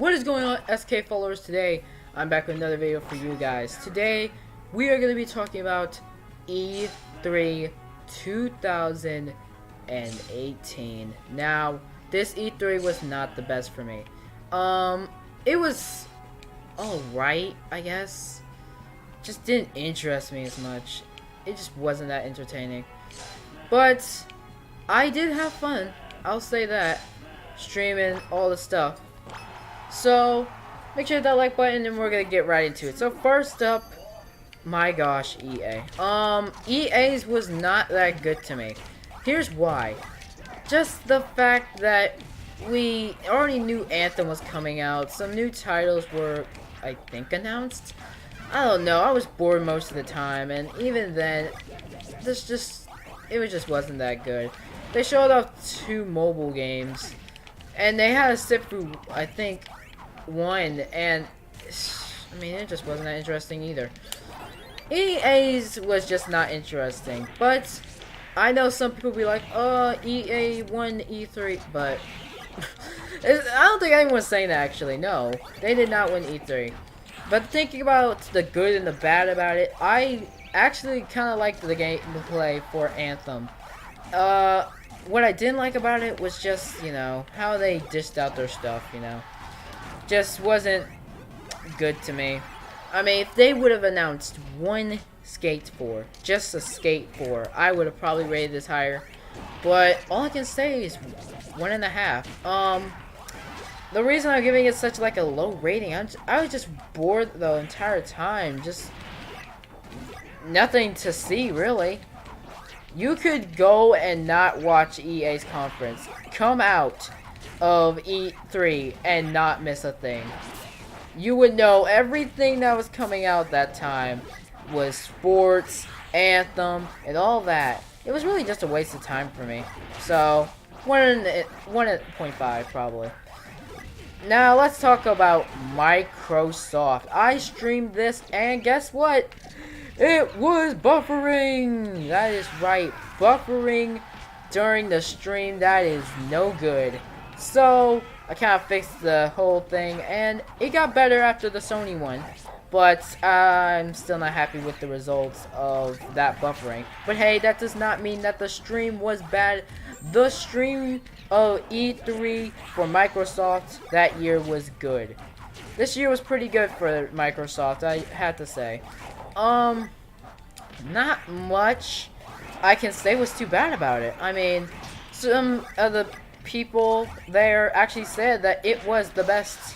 What is going on, SK followers? Today I'm back with another video for you guys. Today we are going to be talking about E3 2018. Now, this E3 was not the best for me. It was alright, I guess. Just didn't interest me as much. It just wasn't that entertaining. But I did have fun, I'll say that, streaming all the stuff. So, make sure to hit that like button and we're gonna get right into it. So first up, my gosh, EA. EA's was not that good to me. Here's why. Just the fact that we already knew Anthem was coming out. Some new titles were, I think, announced. I don't know, I was bored most of the time, and even then, it just wasn't that good. They showed off 2 mobile games, and they had to sit through, I think, 1, and I mean, it just wasn't that interesting either. EA's was just not interesting, but I know some people be like, oh, EA won E3, but I don't think anyone's saying that actually. No, they did not win E3. But thinking about the good and the bad about it, I actually kind of liked the gameplay for Anthem. What I didn't like about it was just, you know, how they dished out their stuff, you know. Just wasn't good to me. I mean, if they would have announced one Skate 4, just a Skate 4, I would have probably rated this higher. But all I can say is 1.5. The reason I'm giving it such like a low rating, I was just bored the entire time. Just nothing to see, really. You could go and not watch EA's conference. Come out of E3 and not miss a thing. You would know everything that was coming out that time was sports, Anthem, and all that. It was really just a waste of time for me. So, 1.5 probably. Now, let's talk about Microsoft. I streamed this, and guess what? It was buffering! That is right, buffering during the stream. That is no good. So, I kind of fixed the whole thing, and it got better after the Sony one. But I'm still not happy with the results of that buffering. But hey, that does not mean that the stream was bad. The stream of E3 for Microsoft that year was good. This year was pretty good for Microsoft, I had to say. Not much I can say was too bad about it. I mean, some of the people there actually said that it was the best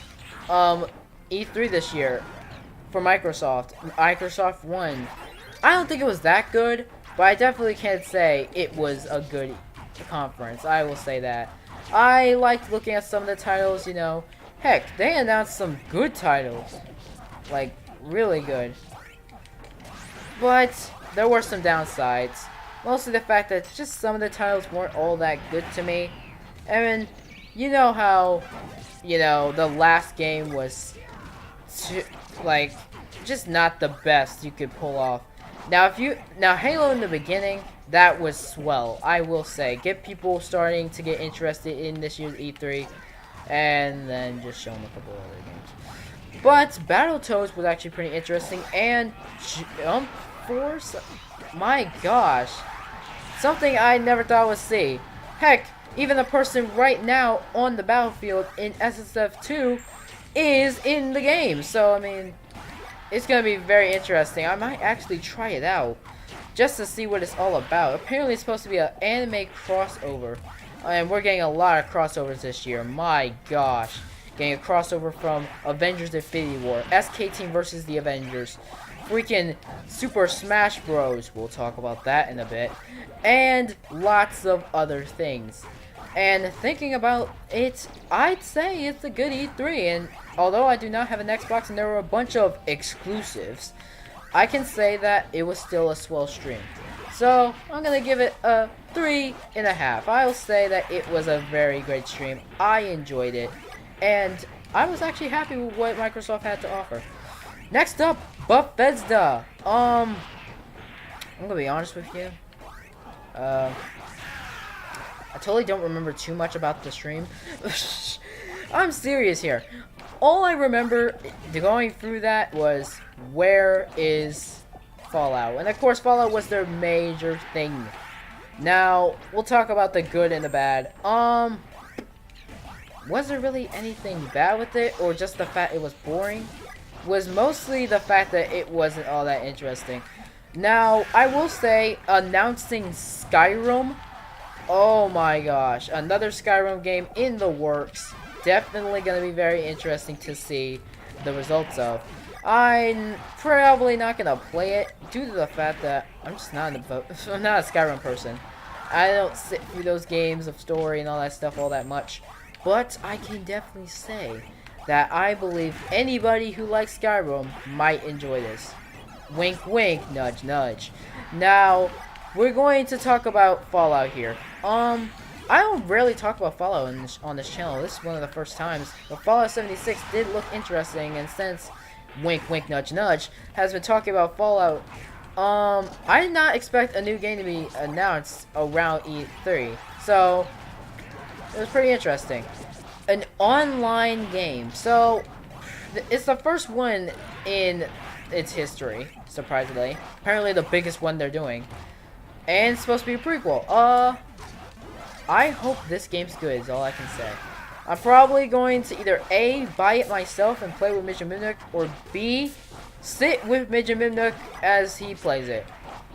E3 this year for Microsoft. Microsoft won. I don't think it was that good, but I definitely can't say it was a good conference. I will say that. I liked looking at some of the titles, you know. Heck, they announced some good titles. Like, really good. But there were some downsides. Mostly the fact that just some of the titles weren't all that good to me. And you know how, you know, the last game was like just not the best you could pull off. Now Halo in the beginning, that was swell, I will say. Get people starting to get interested in this year's E3, and then just show them a couple other games. But Battletoads was actually pretty interesting, and Jump Force, my gosh, something I never thought I would see. Heck, even the person right now on the battlefield in SSF2 is in the game. So, I mean, it's going to be very interesting. I might actually try it out just to see what it's all about. Apparently, it's supposed to be an anime crossover. And we're getting a lot of crossovers this year. My gosh. Getting a crossover from Avengers Infinity War, SK Team versus the Avengers, freaking Super Smash Bros. We'll talk about that in a bit. And lots of other things. And thinking about it, I'd say it's a good E3, and although I do not have an Xbox and there were a bunch of exclusives, I can say that it was still a swell stream. So, I'm going to give it a 3.5. I'll say that it was a very great stream. I enjoyed it, and I was actually happy with what Microsoft had to offer. Next up, Bethesda. I'm going to be honest with you. I totally don't remember too much about the stream. I'm serious here. all I remember going through that was, where is Fallout? And of course, Fallout was their major thing. Now, we'll talk about the good and the bad. Was there really anything bad with it, or just the fact it was boring? Was mostly the fact that it wasn't all that interesting. Now, I will say, announcing Skyrim, oh my gosh, another Skyrim game in the works. Definitely going to be very interesting to see the results of. I'm probably not going to play it due to the fact that I'm just not I'm not a Skyrim person. I don't sit through those games of story and all that stuff all that much. But I can definitely say that I believe anybody who likes Skyrim might enjoy this. Wink wink, nudge nudge. Now, we're going to talk about Fallout here. I don't rarely talk about Fallout on this channel. This is one of the first times. But Fallout 76 did look interesting, and since wink wink nudge nudge has been talking about Fallout, I did not expect a new game to be announced around E3. So it was pretty interesting. An online game. So it's the first one in its history, surprisingly. Apparently the biggest one they're doing. And it's supposed to be a prequel. I hope this game's good is all I can say. I'm probably going to either A, buy it myself and play with Midget Mimnuk, or B, sit with Midget Mimnuk as he plays it.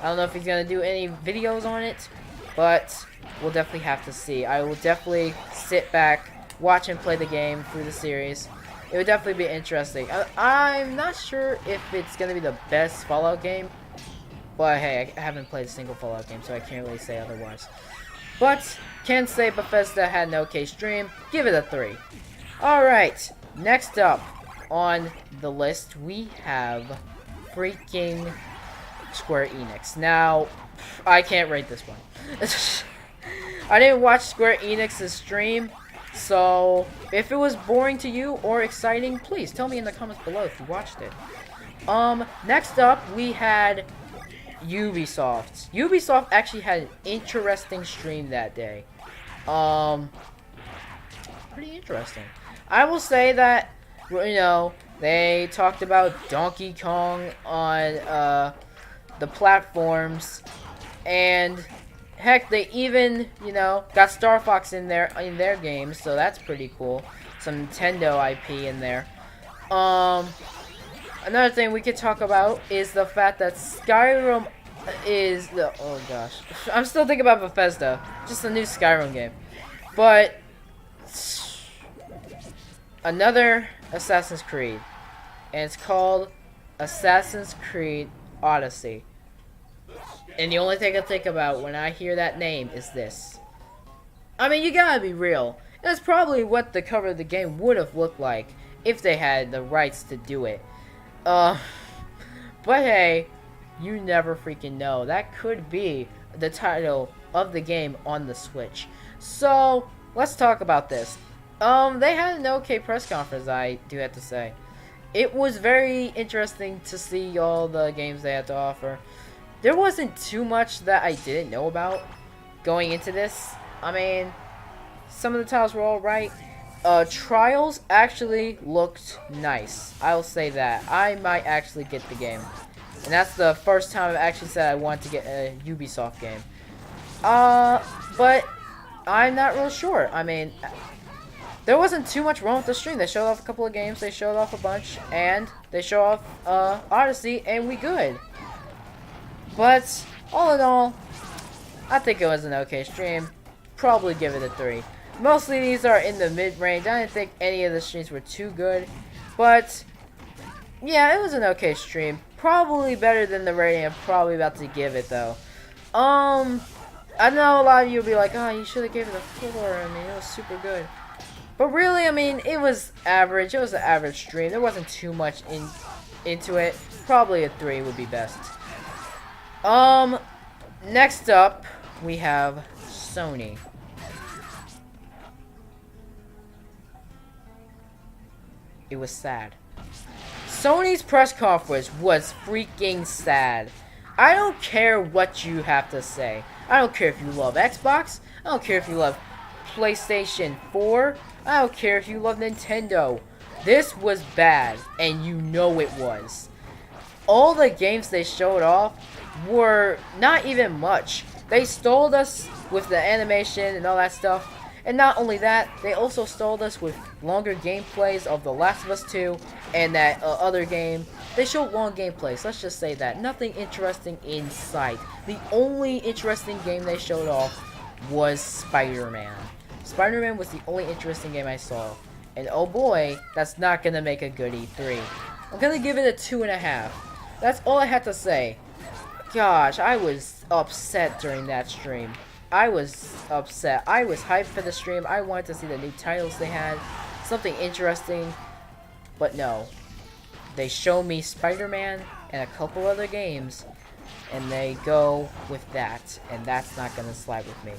I don't know if he's going to do any videos on it, but we'll definitely have to see. I will definitely sit back, watch him play the game through the series. It would definitely be interesting. I'm not sure if it's going to be the best Fallout game, but hey, I haven't played a single Fallout game, so I can't really say otherwise. But can say Bethesda had an okay stream. Give it a 3. Alright, next up on the list we have freaking Square Enix. Now, I can't rate this one. I didn't watch Square Enix's stream, so if it was boring to you or exciting, please tell me in the comments below if you watched it. Next up we had Ubisoft. Ubisoft actually had an interesting stream that day. Pretty interesting. I will say that, you know, they talked about Donkey Kong on the platforms, and heck, they even, you know, got Star Fox in their games, so that's pretty cool. Some Nintendo IP in there. Another thing we could talk about is the fact that Skyrim is the, oh gosh, I'm still thinking about Bethesda, just a new Skyrim game, but another Assassin's Creed, and it's called Assassin's Creed Odyssey. And the only thing I think about when I hear that name is this. I mean, you gotta be real. That's probably what the cover of the game would have looked like if they had the rights to do it. But hey, you never freaking know. That could be the title of the game on the Switch. So, let's talk about this. They had an okay press conference, I do have to say. It was very interesting to see all the games they had to offer. There wasn't too much that I didn't know about going into this. I mean, some of the titles were alright. Trials actually looked nice. I'll say that. I might actually get the game. And that's the first time I've actually said I want to get a Ubisoft game. But I'm not real sure. I mean, there wasn't too much wrong with the stream. They showed off a couple of games, they showed off a bunch, and they show off Odyssey, and we good. But all in all, I think it was an okay stream. Probably give it a 3. Mostly these are in the mid-range. I didn't think any of the streams were too good, but yeah, it was an okay stream. Probably better than the rating I'm probably about to give it though. I know a lot of you will be like, oh, you should have gave it a 4. I mean, it was super good. But really, I mean, it was average. It was an average stream. There wasn't too much into it. Probably a 3 would be best. Next up, we have Sony. It was sad. Sony's press conference was freaking sad. I don't care what you have to say. I don't care if you love Xbox. I don't care if you love PlayStation 4. I don't care if you love Nintendo. This was bad, and you know it was. All the games they showed off were not even much. They stole us with the animation and all that stuff. And not only that, they also stole us with longer gameplays of The Last of Us 2 and that other game. They showed long gameplays, let's just say that. Nothing interesting in sight. The only interesting game they showed off was Spider-Man. Spider-Man was the only interesting game I saw. And oh boy, that's not gonna make a good E3. I'm gonna give it a 2.5. That's all I had to say. Gosh, I was upset during that stream. I was upset. I was hyped for the stream. I wanted to see the new titles they had. Something interesting. But no. They show me Spider-Man and a couple other games. And they go with that. And that's not going to slide with me.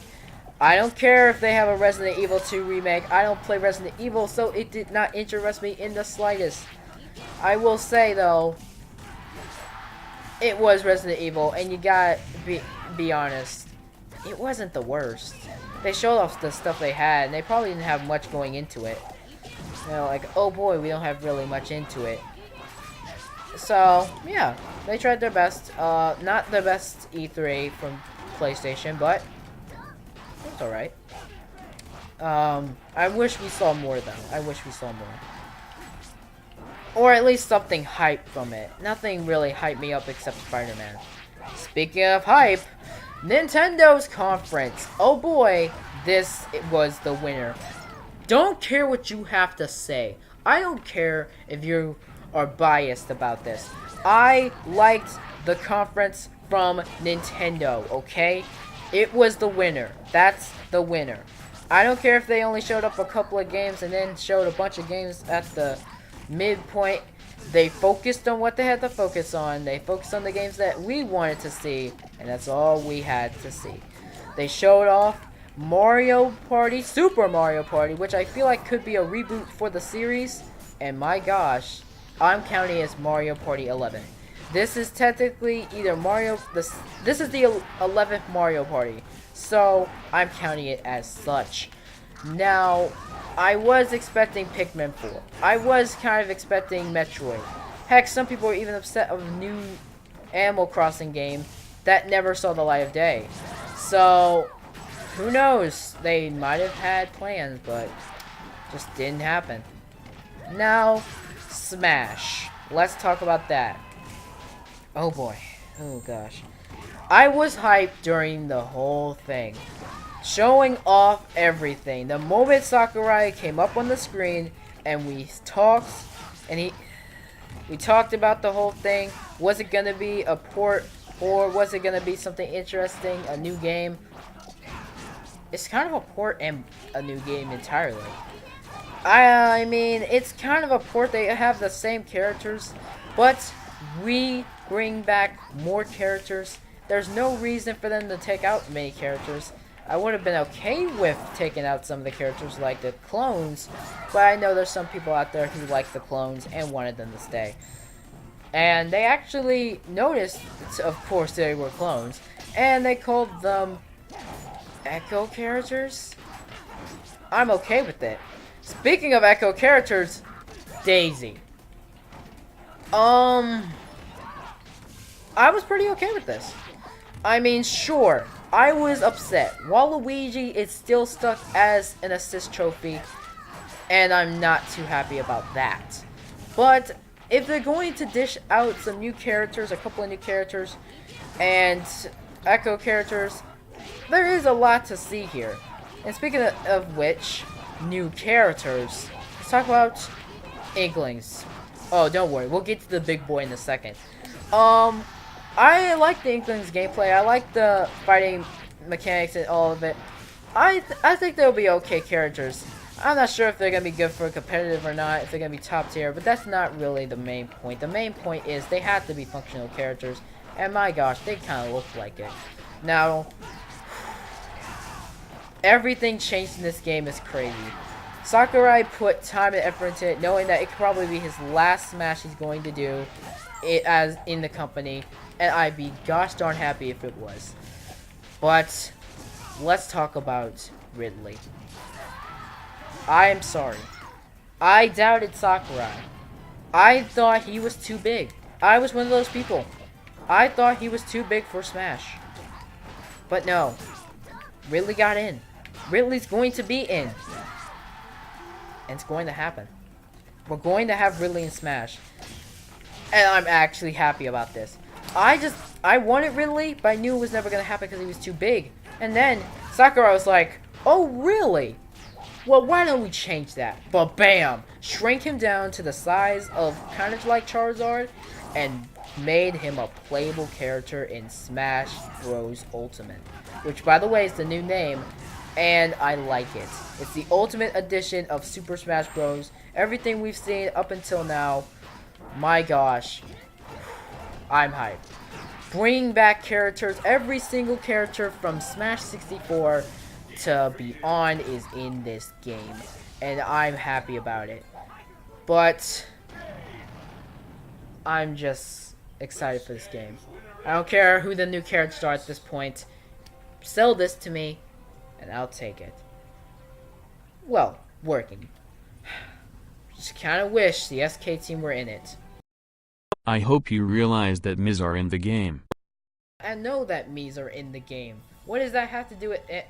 I don't care if they have a Resident Evil 2 remake. I don't play Resident Evil, so it did not interest me in the slightest. I will say, though, it was Resident Evil, and you gotta be honest. It wasn't the worst. They showed off the stuff they had, and they probably didn't have much going into it. You know, like, oh boy, we don't have really much into it. So, yeah, they tried their best. Not the best E3 from PlayStation, but it's alright. I wish we saw more, though. I wish we saw more. Or at least something hype from it. Nothing really hyped me up except Spider-Man. Speaking of hype, Nintendo's conference. Oh boy, this was the winner. Don't care what you have to say. I don't care if you are biased about this. I liked the conference from Nintendo, okay? It was the winner. That's the winner. I don't care if they only showed up a couple of games and then showed a bunch of games at the midpoint. They focused on what they had to focus on. They focused on the games that we wanted to see, and that's all we had to see. They showed off Mario Party, Super Mario Party, which I feel like could be a reboot for the series, and my gosh, I'm counting it as Mario Party 11. This is technically either this is the 11th Mario Party, so I'm counting it as such. Now, I was expecting Pikmin 4. I was kind of expecting Metroid. Heck, some people were even upset of a new Animal Crossing game that never saw the light of day. So, who knows? They might have had plans, but just didn't happen. Now, Smash. Let's talk about that. Oh boy. Oh gosh. I was hyped during the whole thing. Showing off everything. The moment Sakurai came up on the screen and we talked about the whole thing. Was it gonna be a port or was it gonna be something interesting, a new game? It's kind of a port and a new game entirely. I mean, it's kind of a port. They have the same characters, but we bring back more characters. There's no reason for them to take out many characters. I would have been okay with taking out some of the characters like the clones, but I know there's some people out there who like the clones and wanted them to stay. And they actually noticed, of course, they were clones, and they called them Echo characters. I'm okay with it. Speaking of Echo characters, Daisy. I was pretty okay with this. I mean, sure, I was upset. Waluigi is still stuck as an assist trophy, and I'm not too happy about that. But if they're going to dish out some new characters, a couple of new characters, and Echo characters, there is a lot to see here. And speaking of which, new characters, let's talk about Inklings. Oh, don't worry, we'll get to the big boy in a second. I like the Inklings gameplay. I like the fighting mechanics and all of it. I think they'll be okay characters. I'm not sure if they're going to be good for competitive or not, if they're going to be top tier, but that's not really the main point. The main point is they have to be functional characters, and my gosh, they kind of look like it. Now, everything changed in this game is crazy. Sakurai put time and effort into it, knowing that it could probably be his last Smash he's going to do as in the company, and I'd be gosh darn happy if it was. But let's talk about Ridley. I am sorry. I doubted Sakurai. I thought he was too big. I was one of those people. I thought he was too big for Smash. But no. Ridley got in. Ridley's going to be in. And it's going to happen. We're going to have Ridley in Smash. And I'm actually happy about this. I wanted Ridley, but I knew it was never going to happen because he was too big. And then Sakurai was like, oh, really? Well, why don't we change that? But bam! Shrink him down to the size of kind of like Charizard and made him a playable character in Smash Bros. Ultimate. Which, by the way, is the new name. And I like it. It's the Ultimate Edition of Super Smash Bros. Everything we've seen up until now. My gosh. I'm hyped. Bringing back characters. Every single character from Smash 64 to beyond is in this game. And I'm happy about it. But I'm just excited for this game. I don't care who the new characters are at this point. Sell this to me, and I'll take it. Well, working. Just kind of wish the SK team were in it. I hope you realize that Miz are in the game. I know that Miz are in the game. What does that have to do with it?